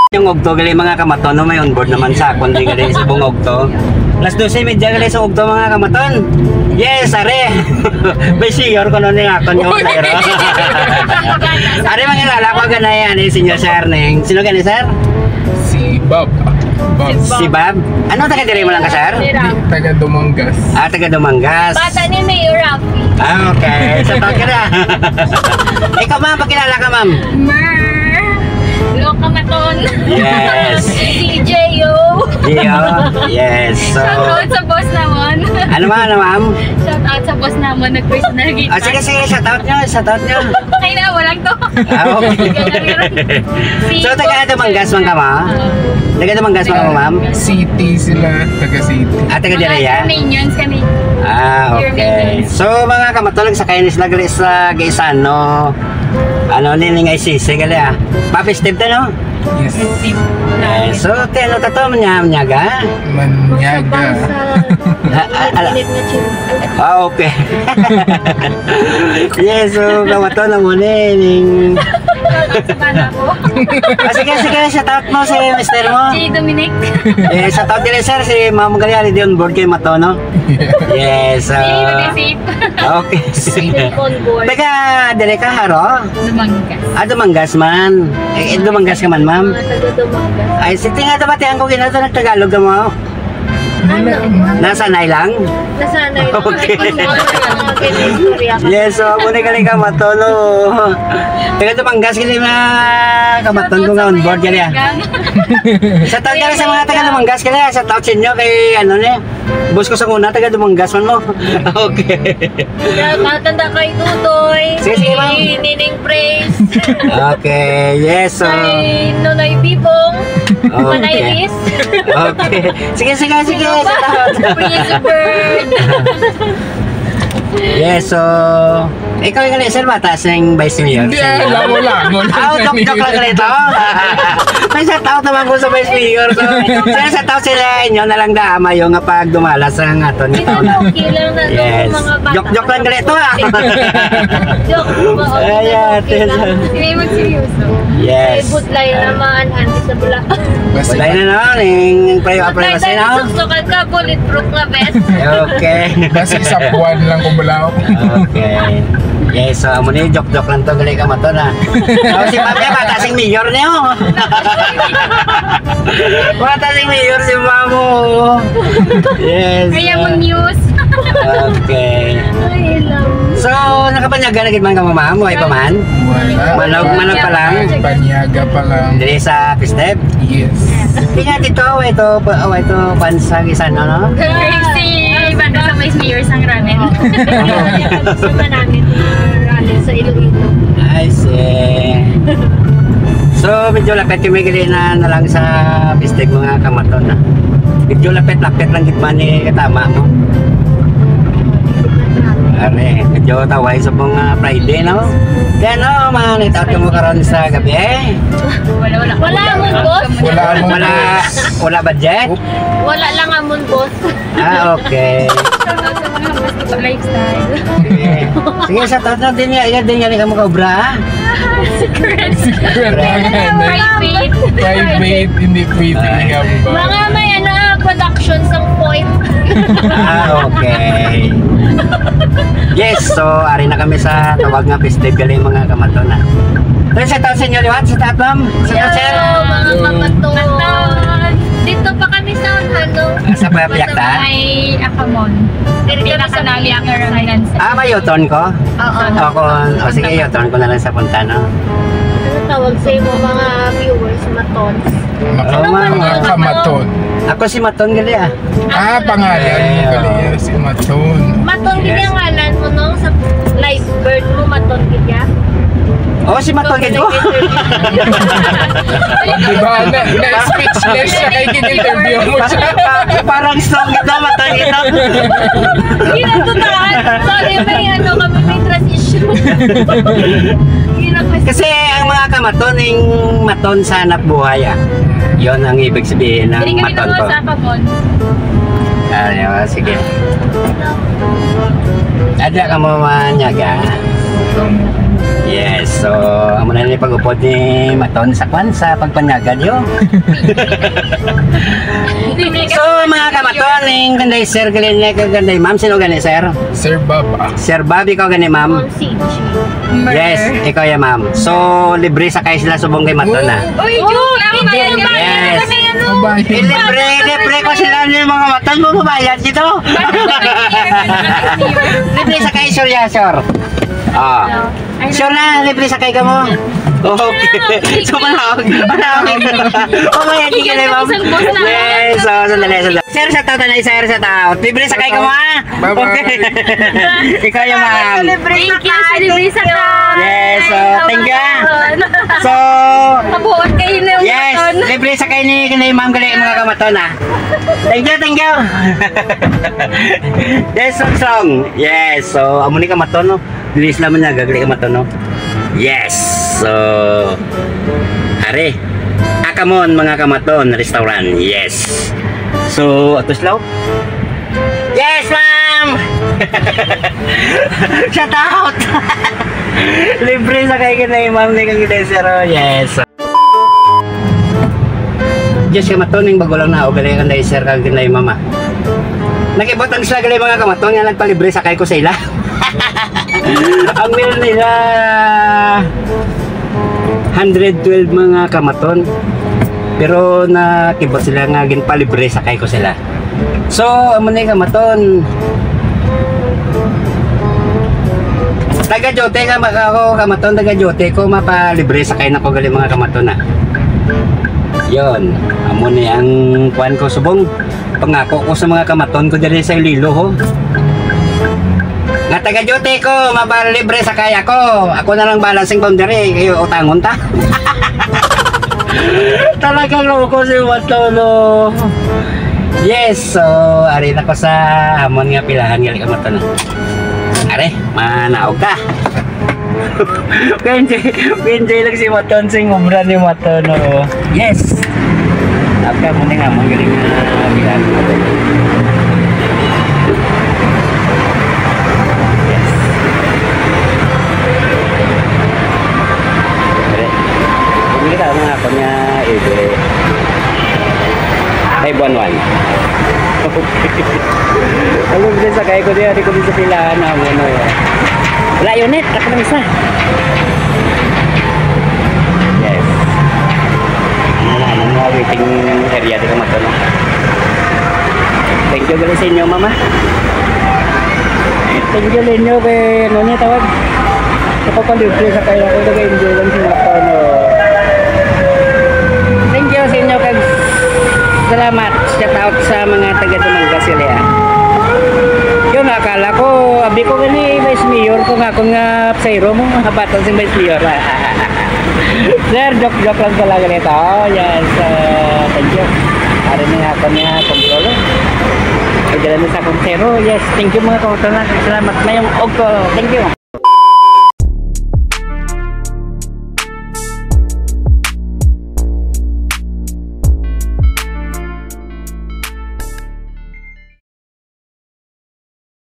Yung ogto gali mga kamaton no, may onboard naman sa kundi gali sa bung ogto. Las 12:30 gali sa ogto mga kamaton. Yes, are. May senior ko noon nga kon yung pero. Are mga lalako ganay ani senior sir ning. Sino gani sir? Si Bob. Si Bob. Ano taga dire mo lang ka sir? Taga Dumangas. Ah, taga Dumangas. Bata ni Mayor Rafi. Ah, okay. Sa tawag ka na. Ikaw ma'am, pakilala ka ma'am. Loka Maton. Yes. DJ Yo. Gio. Yes. So, Shout out sa boss naman. ano ma'am? Shout out sa boss naman. Nag-personal guitar. Ah, sige, shout out nyo. Ay na, walang to. Ah, okay. So, taga Dumangas man ka ma? Taga Dumangas man ka ma'am? City sila. Taga City. Ah, taga Direya? Minions kami. Ah, okay. So, mga kamatulog sa kayo nisla gali sa Gaisan, no? Ano, niling ay sisi gali ah. Papistive ta, no? Yes. So, kaya ano ka to? Manyaga? Manyaga. Ah, okay. Yes, so, kamato na muna ning... Sige, shout out mo si mister mo. Si Dominic. Shout out din sir, si Ma'am Galiali di on board kay Mato, no? Yes. Okay. Teka, dili ka haro? Dumangas. Ah, Dumangas man. Dumangas ka man, ma'am? Taga Dumangas. Ay, si tinga tabatihan ko ginato ng Tagalog ka mo. Nasanay lang? Nasanay lang. Okay. Istorya ka. Yes, so muna ka ka Mato, no? Teka, Dumangas kili na kamaton ko nga on board kali ah. Sa taon kali sa mga taga Dumangas kali ah. Sa taon sa inyo kay ano ni? Boss ko sa una, taga Dumangas man mo. Okay. Matanda kay Tutoy. Sige, ma'am. Si Nining Praise. Okay, yes, so... Kay Nonoy Bibong. Manay Riz. Okay. Sige. Prince Bird. Yes, so... Ikaw yung sir, mataas ng Vice Mayor? Hindi, wala. Joke lang ganito. May sa tao naman ko sa Vice Mayor. So, sa tao sila inyo na lang daama yung pag dumalas ang ato ni tao na. Okay lang na Yes. mga bata. Joke lang ganito ah. Joke. Ayan. Hindi magseryoso. Yes. May budlay naman, anti sa bula. Wala na naman, yung apply na sa'yo. Susukan ka, bulletproof nga best. Okay. Kasi sa buwan lang kumulaw. Okay. Yes, so amo ni joke lang to gali ka mato na. So si Ma'am bata sing mayor niyo. Bata sing mayor si Mamo. Yes. Kaya mong news. Okay. Ay, lang. So nakapanyaga na gid man ka ma'am, ay pa man? Wala. Manog pa lang. Panyaga pa lang. Dili sa pistep. Yes. Tingnan dito, ito pansag isa no. Si Banda sa Vice Mayor sang ramen. Sama namin ramen sa Iloilo. I see. So medyo lapit yung may gali na lang sa pistep mga kamaton na. Medyo lapit lang gitman ni katama mo. Are, medyo taway sa mga Friday, no? Kaya no, mga nagtato mo karon sa gabi eh. Wala amon boss. Wala budget? Wala lang amon boss. Ah, okay. Lifestyle. Sige, sa tato din niya, din niya kamu kaubra. Secret. Private, hindi pwede nga ba? Mga may production sang point. Ah, okay. Yes, so ari na kami sa tawag nga festival yung mga kamaton na. Pero sa taon sa inyo liwat, sa tatlom? Sa taon sir? Mga kamaton. Dito pa kami sa ano? Sa papayak ta? May Akamon. Dito na sa nali ang finance. Ah, may yoton ko? Oo. O sige, yoton ko na lang sa punta, no? Ano tawag sa mo mga viewers, matons? Mga kamaton. Ako si Maton gali ah. Pangalan mo gali si Maton. Maton gid ang ngalan mo no sa live bird mo maton gid ya. Oh, si Maton gali. Diba, na-speechless siya kay kin-interview mo siya. Parang strong ito, Maton ito. Hindi na tutaan. Sorry, may ano kami, may trust issue. Kasi ang mga kamaton yung maton sa hanap buhay ah. Yon ang ibig sabihin ng maton ko. Sa Akamon. Sige. Ada ka mo manyaga. Yes, so amo na ni pag-upod ni Maton sa kwan sa pagpanyagan yo. So mga kamaton, ning kanday sir galin niya kanday ma'am, sino gani sir? Sir Baba. Sir Bobby ko gani ma'am. Yes, ikaw ya ma'am. So libre sa kayo sila subong kay Maton na. Uy, joke lang ba yan? Yes. Mabay. Libre ko sila ni mga Maton mo mabayad dito. Libre sa kayo sir ya sir. Ah. Sure na, libre sa kay ka mo. Okay. So, manawag. Oh, may hindi ka na, ma'am. Yes, so, sandali. Sir, sa tao na sir, sa tao. Libre sa kay ka mo, ha? Bye-bye. Ikaw yung ma'am. Thank you sa libre sa ka. Yes, so, thank you. So, Kabuot kayo na yung yes, Maton. libre sa kay ni ma'am gali mga kamaton, ha? Thank you. Yes, song. Yes, so, amo ni kamaton, no? Bilis naman niya, gagali kamaton, no? Yes, so, are, Akamon mga kamaton restaurant, yes. So, atos law? Yes, ma'am! Shout out! Libre sa kay kinay ma'am ni kang desero, yes. Yes, kamaton, yung bago lang na, o gali kang desero kang kinay mama. Nakibotang sila gali mga kamaton, nga nagpalibre sa kay ko sa ila. Ang meron nila 112 mga kamaton, pero nakibot sila nga ginpalibre sa kay ko sila. So amo ni kamaton, taga-jote ka ako kamaton, taga-jote ko mapalibre sa kay nako gali mga kamaton na. Yon, amo ni ang kuan ko subong pangako ko sa mga kamaton ko diri sa Iloilo ho. Nga taga-duty ko, mapalibre sa kaya ko. Ako na lang balancing boundary, kayo utangon ta. Talagang loko si Matolo. Yes, so ari na ko sa hamon nga pilahan nga kamaton. Are, manaog ka. Enjoy lang si Maton sing obra ni Maton. Yes. Tapos mo nga mo galing na pilahan ko. Kita mga ako niya ay buwan-wan. Alam mo din sa kaya ko din, ko din sa pilahan na ano yun. Wala yun net, taka ng isa. Yes. Ano mga waiting area di ka matulong. Thank you galing sa inyo mama. Thank you galing nyo kay ano niya tawag. Kapapalibre sa kaya ko, nag-enjoy lang si Matano. Thank you sa inyo kag salamat, shout out sa mga taga-Dumanga sila. Yung akala ko, abi ko gani Vice Mayor kung ako nga psairo mo, mga batang si Vice Mayor. Sir, joke lang talaga nito. Yes, thank you. Ari na ako niya kontrolo. Ay, dala na sa akong psairo. Yes, thank you mga kautana. Salamat na yung ogko. Thank you.